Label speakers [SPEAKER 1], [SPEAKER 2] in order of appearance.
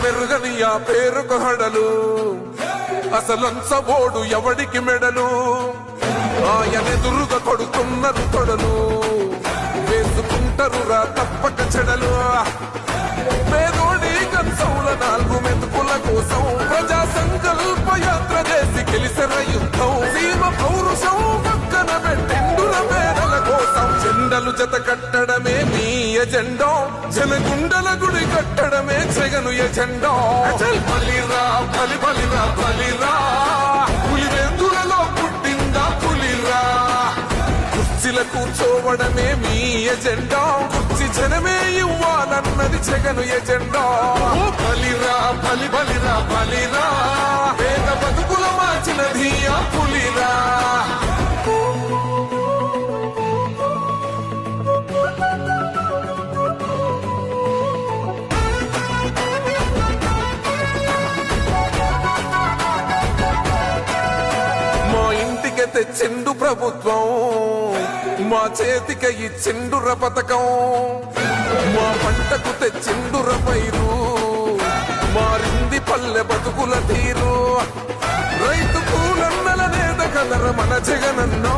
[SPEAKER 1] మెరుగని ఆ పేరుకు హడలు అసలంచబోడు ఎవడికి మెడలు ఆయనెదురుగా కొడుతున్నారు తొడలు వేసుకుంటారు రా తప్పక చెడలు పేదోడి కంచౌల 4 మెతుకుల కోసం ప్రజా సంకల్ప యాత్ర చేసి గెలిసిన యుద్ధం సీమ పౌరుషం పక్కన పెట్టిండుల పేదల కోసం జెండలు జత కట్టడమే మీ ఎజెండో జనగుండల గుడి కట్టడమే జగను ఎజెండో బలిరా బలి బలిరా బలిరా పులివెందులలో పుట్టిందా పులిరా కుర్చీల కూర్చోవడమే మీ ఎజెండా కుర్చీ జనమే ఇవ్వాలన్నది జగను ఎజెండా బలిరా బలి బలిరా బలిరా పేద బతుకుల మార్చినది ఆ పులిరా తెచ్చిండు ప్రభుత్వం మా చేతికి ఇచ్చిండుర పథకం మా పంటకు తెచ్చిండుర పైరు మారింది పల్లె బతుకుల తీరు రైతు కూలన్నల నేత కలర మన జగనన్నో